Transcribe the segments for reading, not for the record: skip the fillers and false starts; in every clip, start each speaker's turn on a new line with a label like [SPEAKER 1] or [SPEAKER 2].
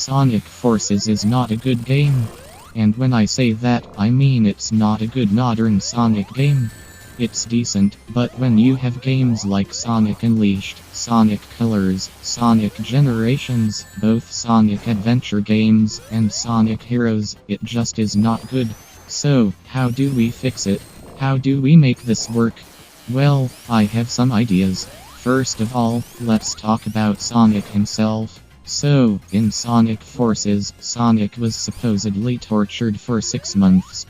[SPEAKER 1] Sonic Forces is not a good game. And when I say that, I mean it's not a good modern Sonic game. It's decent, but when you have games like Sonic Unleashed, Sonic Colors, Sonic Generations, both Sonic Adventure games, and Sonic Heroes, it just is not good. So, how do we fix it? How do we make this work? Well, I have some ideas. First of all, let's talk about Sonic himself. So, in Sonic Forces, Sonic was supposedly tortured for 6 months.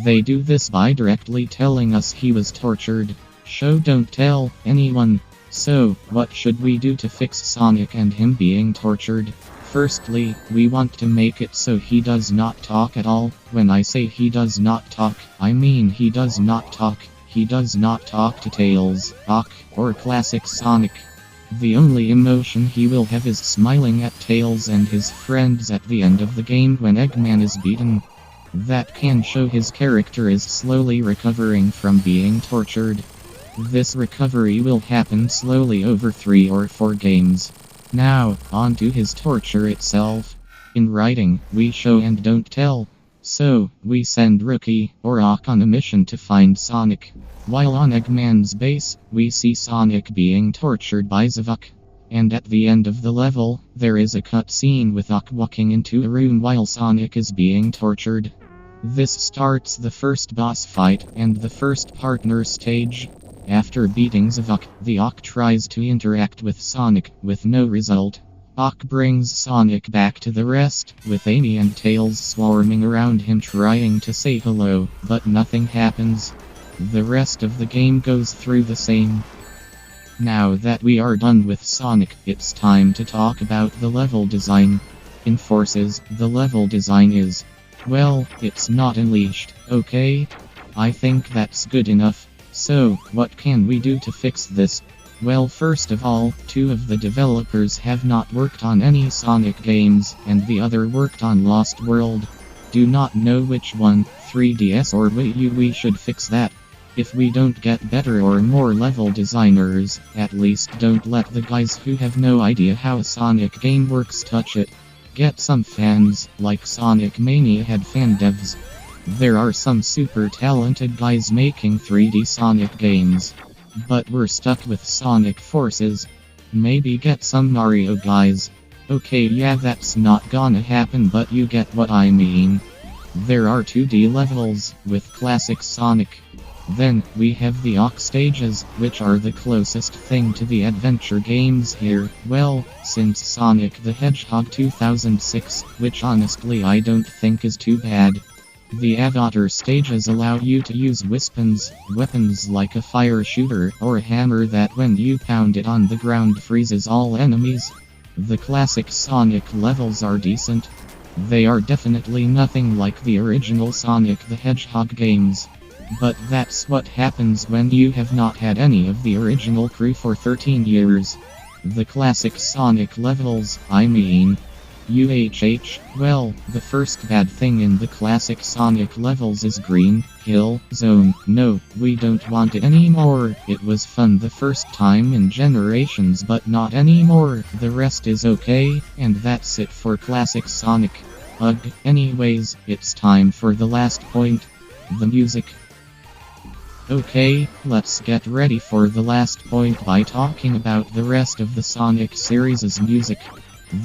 [SPEAKER 1] They do this by directly telling us he was tortured. Show don't tell anyone. So, what should we do to fix Sonic and him being tortured? Firstly, we want to make it so he does not talk at all. When I say he does not talk, I mean he does not talk. He does not talk to Tails, Ock, or classic Sonic. The only emotion he will have is smiling at Tails and his friends at the end of the game when Eggman is beaten. That can show his character is slowly recovering from being tortured. This recovery will happen slowly over 3 or 4 games. Now, on to his torture itself. In writing, we show and don't tell. So, we send Rookie, or Ock, on a mission to find Sonic. While on Eggman's base, we see Sonic being tortured by Zavok. And at the end of the level, there is a cutscene with Ock walking into a room while Sonic is being tortured. This starts the first boss fight and the first partner stage. After beating Zavok, the Ock tries to interact with Sonic, with no result. Ock brings Sonic back to the rest, with Amy and Tails swarming around him trying to say hello, but nothing happens. The rest of the game goes through the same. Now that we are done with Sonic, it's time to talk about the level design. In Forces, the level design is, well, it's not unleashed, okay? I think that's good enough. So, what can we do to fix this? Well, first of all, 2 of the developers have not worked on any Sonic games, and the other worked on Lost World. Do not know which one, 3DS or Wii U. We should fix that. If we don't get better or more level designers, at least don't let the guys who have no idea how a Sonic game works touch it. Get some fans, like Sonic Mania had fan devs. There are some super talented guys making 3D Sonic games. But we're stuck with Sonic Forces. Maybe get some Mario guys. Okay, yeah, that's not gonna happen, but you get what I mean. There are 2D levels, with classic Sonic. Then, we have the Ock stages, which are the closest thing to the adventure games here. Well, since Sonic the Hedgehog 2006, which honestly I don't think is too bad. The Avatar stages allow you to use weapons like a fire shooter or a hammer that when you pound it on the ground freezes all enemies. The classic Sonic levels are decent. They are definitely nothing like the original Sonic the Hedgehog games. But that's what happens when you have not had any of the original crew for 13 years. The classic Sonic levels, I mean. Well, the first bad thing in the classic Sonic levels is Green Hill Zone. No, we don't want it anymore. It was fun the first time in Generations, but not anymore. The rest is okay, and that's it for classic Sonic. Ugh, anyways, it's time for the last point. The music. Okay, let's get ready for the last point by talking about the rest of the Sonic series' music.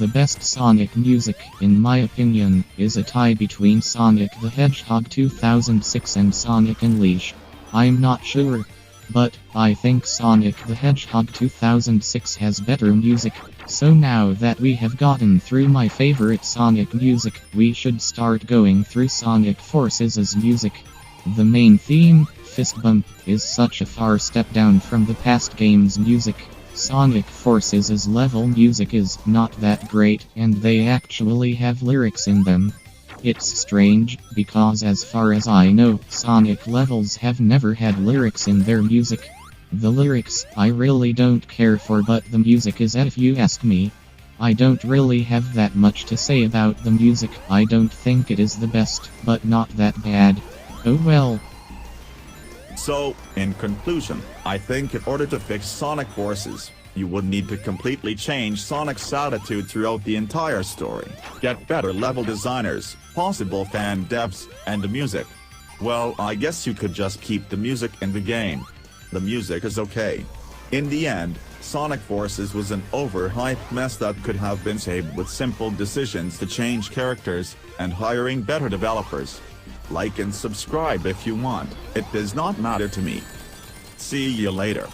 [SPEAKER 1] The best Sonic music, in my opinion, is a tie between Sonic the Hedgehog 2006 and Sonic Unleashed. I'm not sure, but I think Sonic the Hedgehog 2006 has better music. So now that we have gotten through my favorite Sonic music, we should start going through Sonic Forces' music. The main theme, Fist Bump, is such a far step down from the past game's music. Sonic Forces' level music is not that great, and they actually have lyrics in them. It's strange, because as far as I know, Sonic levels have never had lyrics in their music. The lyrics, I really don't care for, but the music is if you ask me. I don't really have that much to say about the music. I don't think it is the best, but not that bad. Oh well.
[SPEAKER 2] So, in conclusion, I think in order to fix Sonic Forces, You would need to completely change Sonic's attitude throughout the entire story, get better level designers, possible fan devs, and the music. Well, I guess you could just keep the music in the game. The music is okay. In the end, Sonic Forces was an overhyped mess that could have been saved with simple decisions to change characters, and hiring better developers. Like and subscribe if you want, it does not matter to me. See you later.